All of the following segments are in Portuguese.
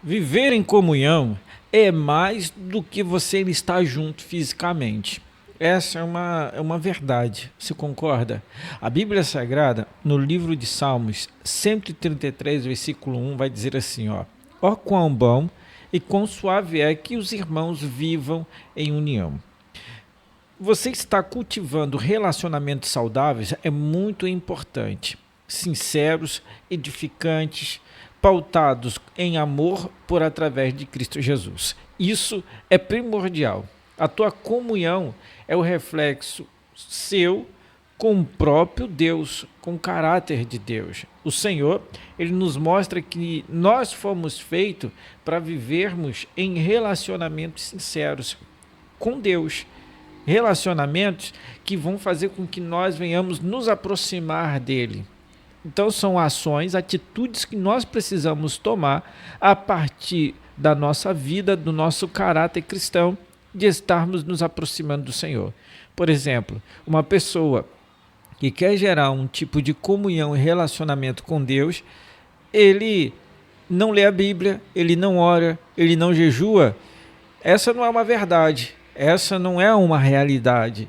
Viver em comunhão é mais do que você estar junto fisicamente. Essa é uma verdade, você concorda? A Bíblia Sagrada, no livro de Salmos 133, versículo 1, vai dizer assim, ó quão bom e quão suave é que os irmãos vivam em união. Você está cultivando relacionamentos saudáveis é muito importante, sinceros, edificantes, pautados em amor por através de Cristo Jesus. Isso é primordial. A tua comunhão é o reflexo seu com o próprio Deus, com o caráter de Deus. O Senhor, ele nos mostra que nós fomos feitos para vivermos em relacionamentos sinceros com Deus, relacionamentos que vão fazer com que nós venhamos nos aproximar dele. Então são ações, atitudes que nós precisamos tomar a partir da nossa vida, do nosso caráter cristão, de estarmos nos aproximando do Senhor. Por exemplo, uma pessoa que quer gerar um tipo de comunhão e relacionamento com Deus, ele não lê a Bíblia, ele não ora, ele não jejua. Essa não é uma verdade, essa não é uma realidade.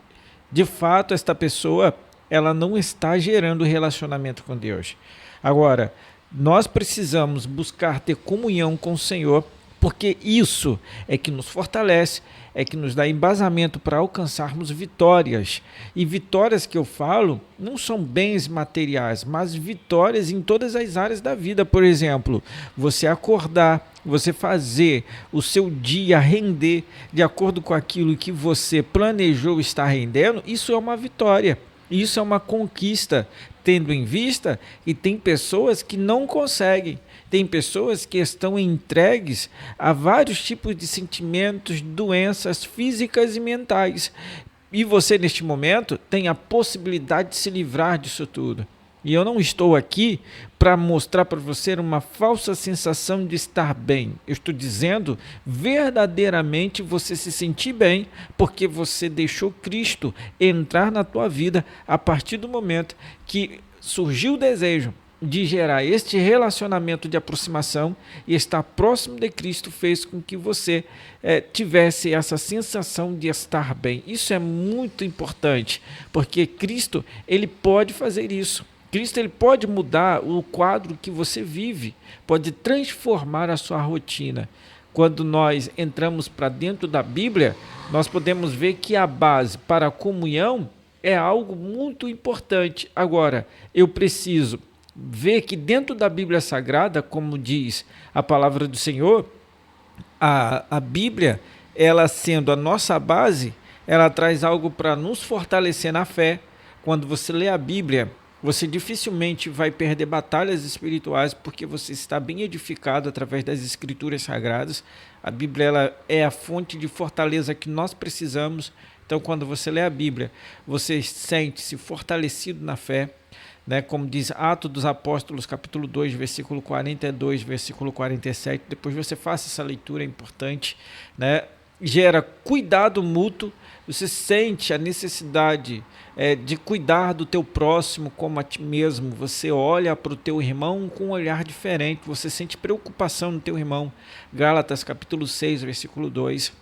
De fato, esta pessoa, ela não está gerando relacionamento com Deus. Agora, nós precisamos buscar ter comunhão com o Senhor, porque isso é que nos fortalece, é que nos dá embasamento para alcançarmos vitórias. E vitórias que eu falo não são bens materiais, mas vitórias em todas as áreas da vida. Por exemplo, você acordar, você fazer o seu dia render de acordo com aquilo que você planejou estar rendendo, isso é uma vitória. Isso é uma conquista, tendo em vista que tem pessoas que não conseguem. Tem pessoas que estão entregues a vários tipos de sentimentos, doenças físicas e mentais. E você, neste momento, tem a possibilidade de se livrar disso tudo. E eu não estou aqui para mostrar para você uma falsa sensação de estar bem. Eu estou dizendo verdadeiramente você se sentir bem porque você deixou Cristo entrar na tua vida a partir do momento que surgiu o desejo de gerar este relacionamento de aproximação e estar próximo de Cristo fez com que você tivesse essa sensação de estar bem. Isso é muito importante, porque Cristo, ele pode fazer isso. Cristo, ele pode mudar o quadro que você vive, pode transformar a sua rotina. Quando nós entramos para dentro da Bíblia, nós podemos ver que a base para a comunhão é algo muito importante. Agora, eu preciso ver que dentro da Bíblia Sagrada, como diz a palavra do Senhor, a Bíblia, ela sendo a nossa base, ela traz algo para nos fortalecer na fé. Quando você lê a Bíblia, você dificilmente vai perder batalhas espirituais porque você está bem edificado através das Escrituras Sagradas. A Bíblia, ela é a fonte de fortaleza que nós precisamos. Então, quando você lê a Bíblia, você sente-se fortalecido na fé, né? Como diz Atos dos Apóstolos, capítulo 2, versículo 42, versículo 47. Depois você faça essa leitura, é importante, né? Gera cuidado mútuo, você sente a necessidade de cuidar do teu próximo como a ti mesmo, você olha para o teu irmão com um olhar diferente, você sente preocupação no teu irmão. Gálatas capítulo 6, versículo 2.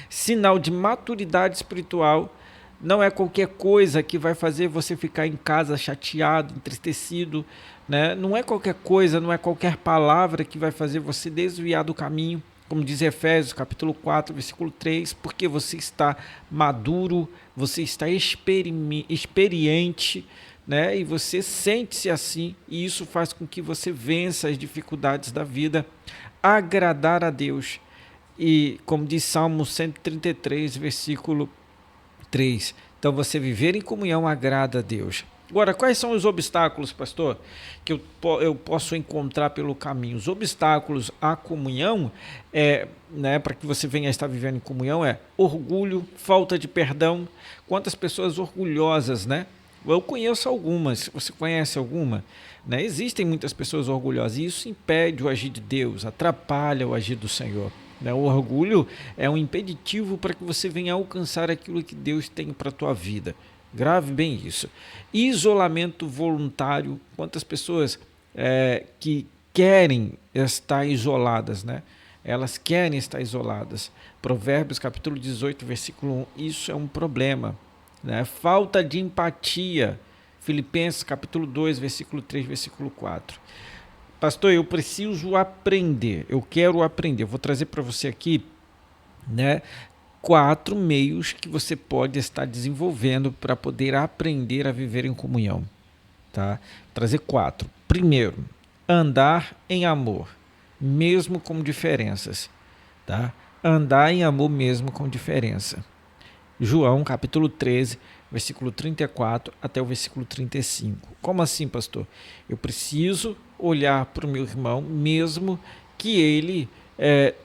Sinal de maturidade espiritual. Não é qualquer coisa que vai fazer você ficar em casa chateado, entristecido, né? Não é qualquer coisa, não é qualquer palavra que vai fazer você desviar do caminho. Como diz Efésios, capítulo 4, versículo 3, porque você está maduro, você está experiente, né? E você sente-se assim, e isso faz com que você vença as dificuldades da vida, agradar a Deus. E como diz Salmo 133, versículo 3. Então, você viver em comunhão agrada a Deus. Agora, quais são os obstáculos, pastor, que eu posso encontrar pelo caminho? Os obstáculos à comunhão, né, para que você venha a estar vivendo em comunhão, é orgulho, falta de perdão. Quantas pessoas orgulhosas, né? Eu conheço algumas, você conhece alguma? Né? Existem muitas pessoas orgulhosas e isso impede o agir de Deus, atrapalha o agir do Senhor. O orgulho é um impeditivo para que você venha alcançar aquilo que Deus tem para a tua vida. Grave bem isso. Isolamento voluntário. Quantas pessoas que querem estar isoladas, né? elas querem estar isoladas. Provérbios capítulo 18, versículo 1, isso é um problema, né? Falta de empatia. Filipenses capítulo 2, versículo 3, versículo 4. Pastor, eu preciso aprender, eu quero aprender. Eu vou trazer para você aqui, né, 4 meios que você pode estar desenvolvendo para poder aprender a viver em comunhão. Tá? Vou trazer 4. Primeiro, andar em amor, mesmo com diferenças. Tá? Andar em amor mesmo com diferença. João capítulo 13, versículo 34 até o versículo 35. Como assim, pastor? Eu preciso olhar para o meu irmão, mesmo que ele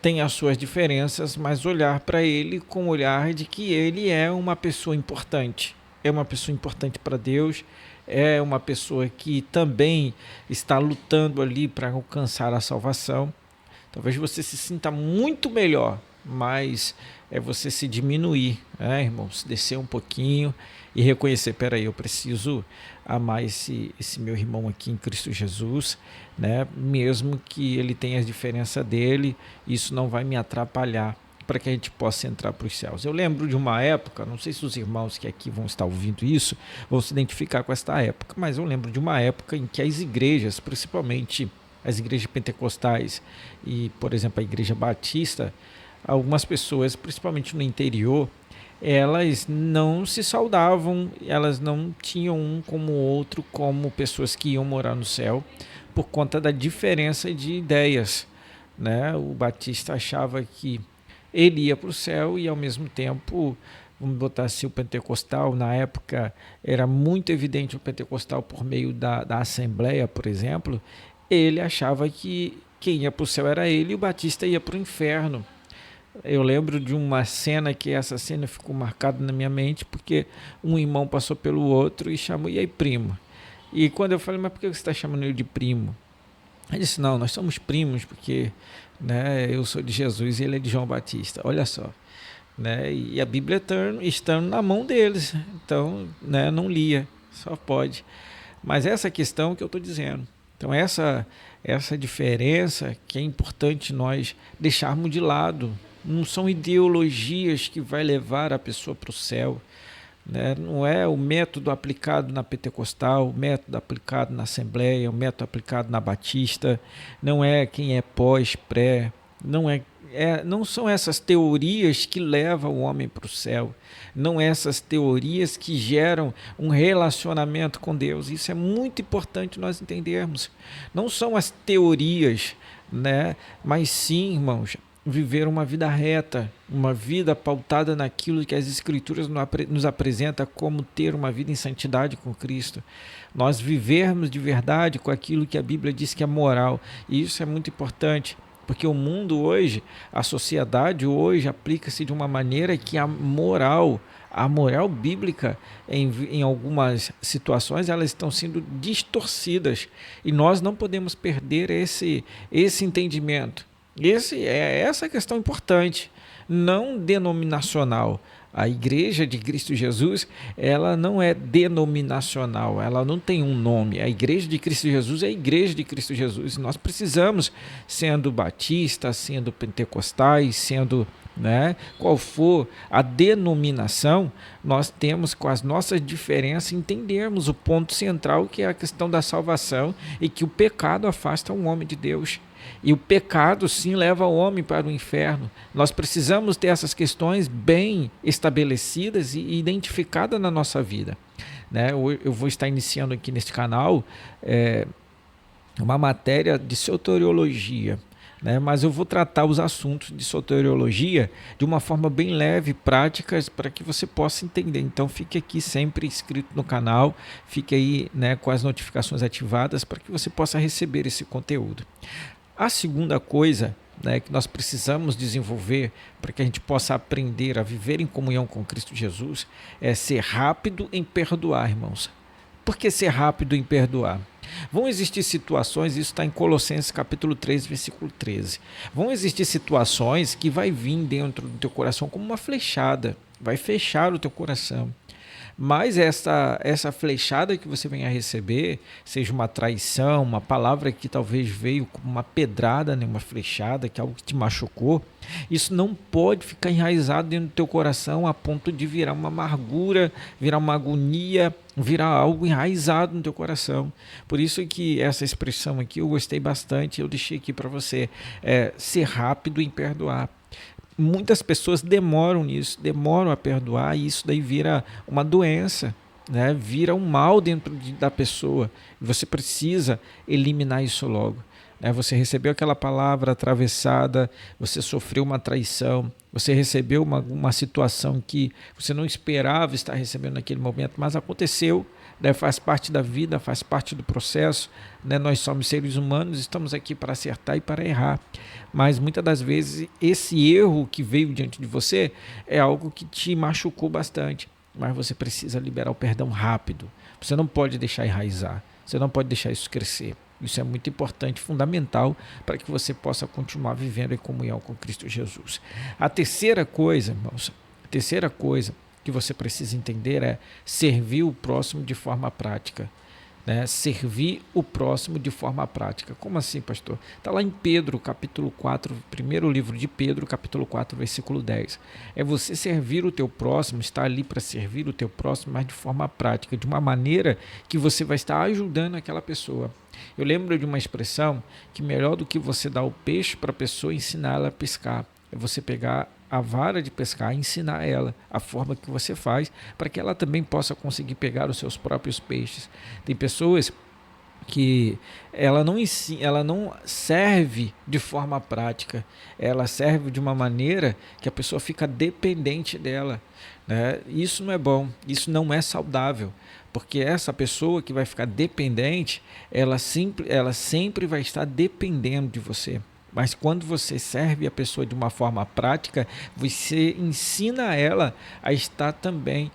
tenha as suas diferenças, mas olhar para ele com o olhar de que ele é uma pessoa importante. É uma pessoa importante para Deus, é uma pessoa que também está lutando ali para alcançar a salvação. Talvez você se sinta muito melhor, mas é você se diminuir, irmão? Se descer um pouquinho e reconhecer, peraí, eu preciso amar esse meu irmão aqui em Cristo Jesus, né? Mesmo que ele tenha as diferenças dele, isso não vai me atrapalhar para que a gente possa entrar para os céus. Eu lembro de uma época, não sei se os irmãos que aqui vão estar ouvindo isso vão se identificar com esta época, mas eu lembro de uma época em que as igrejas, principalmente as igrejas pentecostais e, por exemplo, a igreja batista, algumas pessoas, principalmente no interior, elas não se saudavam, elas não tinham um como o outro como pessoas que iam morar no céu, por conta da diferença de ideias, né? O batista achava que ele ia para o céu e, ao mesmo tempo, vamos botar assim, o pentecostal, na época era muito evidente o pentecostal por meio da assembleia, por exemplo, ele achava que quem ia para o céu era ele e o batista ia para o inferno. Eu lembro de uma cena que essa cena ficou marcada na minha mente, porque um irmão passou pelo outro e chamou, e aí, primo? E quando eu falei, mas por que você está chamando ele de primo? Ele disse, não, nós somos primos, porque, né, eu sou de Jesus e ele é de João Batista. Olha só. Né, e a Bíblia está na mão deles, então, né, não lia, só pode. Mas essa questão que eu estou dizendo. Então essa diferença que é importante nós deixarmos de lado. Não são ideologias que vai levar a pessoa para o céu, né? Não é o método aplicado na pentecostal, o método aplicado na assembleia, o método aplicado na batista, não é quem é pós, pré, não são essas teorias que levam o homem para o céu, não é essas teorias que geram um relacionamento com Deus. Isso é muito importante nós entendermos. Não são as teorias, né? Mas sim, irmãos, viver uma vida reta, uma vida pautada naquilo que as Escrituras nos apresentam como ter uma vida em santidade com Cristo. Nós vivermos de verdade com aquilo que a Bíblia diz que é moral. E isso é muito importante. Porque o mundo hoje, a sociedade hoje aplica-se de uma maneira que a moral bíblica, em algumas situações, elas estão sendo distorcidas. E nós não podemos perder esse entendimento. Essa questão importante, não denominacional. A Igreja de Cristo Jesus, ela não é denominacional, ela não tem um nome. A Igreja de Cristo Jesus é a Igreja de Cristo Jesus. Nós precisamos, sendo batistas, sendo pentecostais, sendo, né, qual for a denominação, nós temos, com as nossas diferenças, entendermos o ponto central, que é a questão da salvação e que o pecado afasta o homem de Deus. E o pecado, sim, leva o homem para o inferno. Nós precisamos ter essas questões bem estabelecidas e identificadas na nossa vida, né? Eu vou estar iniciando aqui neste canal uma matéria de soteriologia, né? Mas eu vou tratar os assuntos de soteriologia de uma forma bem leve, prática, para que você possa entender. Então fique aqui sempre inscrito no canal, fique aí, né, com as notificações ativadas para que você possa receber esse conteúdo. A segunda coisa, né, que nós precisamos desenvolver para que a gente possa aprender a viver em comunhão com Cristo Jesus é ser rápido em perdoar, irmãos. Por que ser rápido em perdoar? Vão existir situações, isso está em Colossenses capítulo 3, versículo 13. Vão existir situações que vai vir dentro do teu coração como uma flechada, vai fechar o teu coração. Mas essa flechada que você venha a receber, seja uma traição, uma palavra que talvez veio como uma pedrada, né, uma flechada, que é algo que te machucou, isso não pode ficar enraizado dentro do teu coração a ponto de virar uma amargura, virar uma agonia, virar algo enraizado no teu coração. Por isso que essa expressão aqui eu gostei bastante, eu deixei aqui para você, ser rápido em perdoar. Muitas pessoas demoram nisso, demoram a perdoar, e isso daí vira uma doença, né? Vira um mal dentro da pessoa. Você precisa eliminar isso logo. Né? Você recebeu aquela palavra atravessada, você sofreu uma traição, você recebeu uma situação que você não esperava estar recebendo naquele momento, mas aconteceu. Né, faz parte da vida, faz parte do processo, né? Nós somos seres humanos, estamos aqui para acertar e para errar, mas muitas das vezes esse erro que veio diante de você é algo que te machucou bastante, mas você precisa liberar o perdão rápido. Você não pode deixar enraizar, você não pode deixar isso crescer. Isso é muito importante, fundamental, para que você possa continuar vivendo em comunhão com Cristo Jesus. A terceira coisa, irmãos, que você precisa entender é servir o próximo de forma prática. Né? Servir o próximo de forma prática. Como assim, pastor? Está lá em Pedro, capítulo 4, primeiro livro de Pedro, capítulo 4, versículo 10. É você servir o teu próximo, estar ali para servir o teu próximo, mas de forma prática, de uma maneira que você vai estar ajudando aquela pessoa. Eu lembro de uma expressão que melhor do que você dar o peixe para a pessoa, ensinar ela a pescar. É você pegar a vara de pescar e ensinar ela a forma que você faz para que ela também possa conseguir pegar os seus próprios peixes. Tem pessoas que ela não serve de forma prática, ela serve de uma maneira que a pessoa fica dependente dela. Né? Isso não é bom, isso não é saudável, porque essa pessoa que vai ficar dependente, ela sempre vai estar dependendo de você. Mas quando você serve a pessoa de uma forma prática, você ensina ela a estar também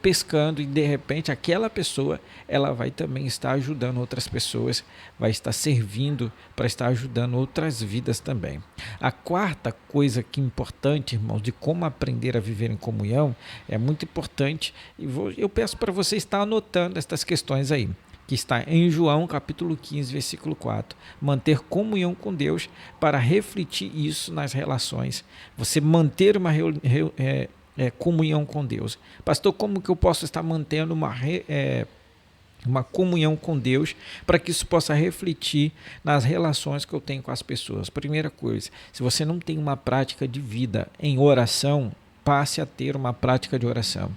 pescando, e de repente aquela pessoa ela vai também estar ajudando outras pessoas, vai estar servindo para estar ajudando outras vidas também. A quarta coisa que é importante, irmãos, de como aprender a viver em comunhão, é muito importante, e eu peço para você estar anotando estas questões aí, que está em João capítulo 15, versículo 4. Manter comunhão com Deus para refletir isso nas relações. Você manter uma comunhão com Deus. Pastor, como que eu posso estar mantendo uma comunhão com Deus para que isso possa refletir nas relações que eu tenho com as pessoas? Primeira coisa, se você não tem uma prática de vida em oração, passe a ter uma prática de oração.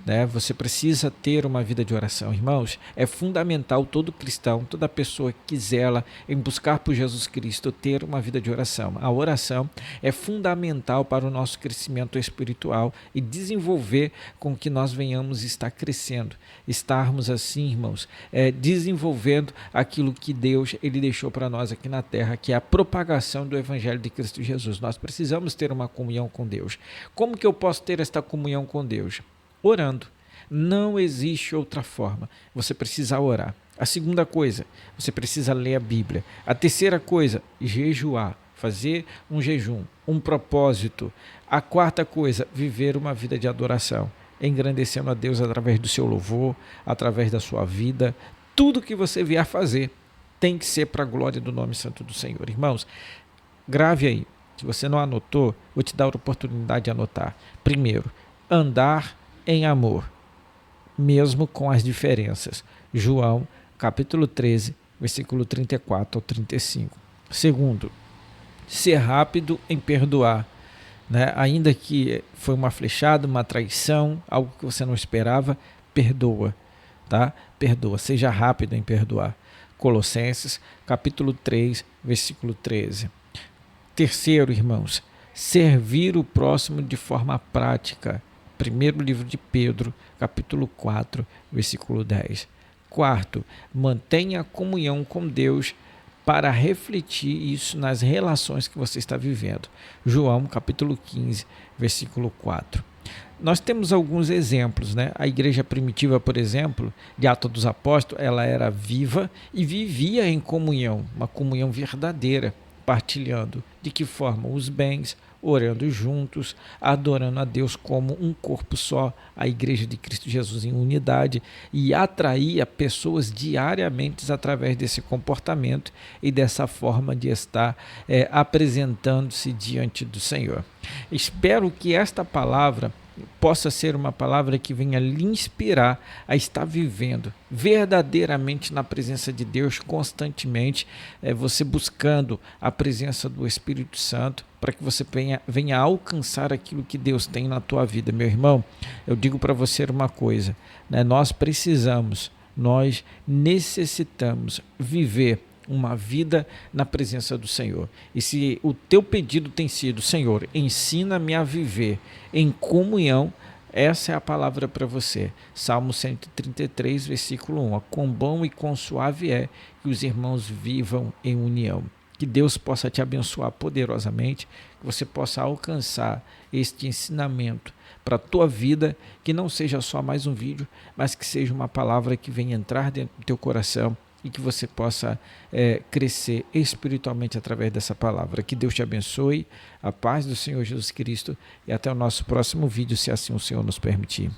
Né? Você precisa ter uma vida de oração, irmãos. É fundamental todo cristão, toda pessoa que quiser em buscar por Jesus Cristo ter uma vida de oração. A oração é fundamental para o nosso crescimento espiritual e desenvolver com que nós venhamos estar crescendo, estarmos assim, irmãos, desenvolvendo aquilo que Deus ele deixou para nós aqui na terra, que é a propagação do Evangelho de Cristo Jesus. Nós precisamos ter uma comunhão com Deus. Como que eu posso ter esta comunhão com Deus? Orando. Não existe outra forma. Você precisa orar. A segunda coisa, você precisa ler a Bíblia. A terceira coisa, jejuar, fazer um jejum, um propósito. A quarta coisa, viver uma vida de adoração, engrandecendo a Deus através do seu louvor, através da sua vida. Tudo que você vier fazer tem que ser para a glória do nome santo do Senhor. Irmãos, grave aí. Se você não anotou, vou te dar a oportunidade de anotar. Primeiro, andar em amor, mesmo com as diferenças. João, capítulo 13, versículo 34 ao 35. Segundo, ser rápido em perdoar. Né? Ainda que foi uma flechada, uma traição, algo que você não esperava, perdoa. Tá? Perdoa, seja rápido em perdoar. Colossenses, capítulo 3, versículo 13. Terceiro, irmãos, servir o próximo de forma prática. Primeiro livro de Pedro, capítulo 4, versículo 10. Quarto, mantenha a comunhão com Deus para refletir isso nas relações que você está vivendo. João, capítulo 15, versículo 4. Nós temos alguns exemplos, né? A igreja primitiva, por exemplo, de Atos dos Apóstolos, ela era viva e vivia em comunhão, uma comunhão verdadeira. compartilhando de que forma os bens, orando juntos, adorando a Deus como um corpo só, a Igreja de Cristo Jesus em unidade, e atrair pessoas diariamente através desse comportamento e dessa forma de estar apresentando-se diante do Senhor. Espero que esta palavra possa ser uma palavra que venha lhe inspirar a estar vivendo verdadeiramente na presença de Deus constantemente, você buscando a presença do Espírito Santo para que você venha alcançar aquilo que Deus tem na tua vida. Meu irmão, eu digo para você uma coisa, né? Nós necessitamos viver uma vida na presença do Senhor. E se o teu pedido tem sido, Senhor, ensina-me a viver em comunhão, essa é a palavra para você. Salmo 133, versículo 1. Quão bom e quão suave é que os irmãos vivam em união. Que Deus possa te abençoar poderosamente, que você possa alcançar este ensinamento para a tua vida, que não seja só mais um vídeo, mas que seja uma palavra que venha entrar dentro do teu coração e que você possa crescer espiritualmente através dessa palavra. Que Deus te abençoe, a paz do Senhor Jesus Cristo, e até o nosso próximo vídeo, se assim o Senhor nos permitir.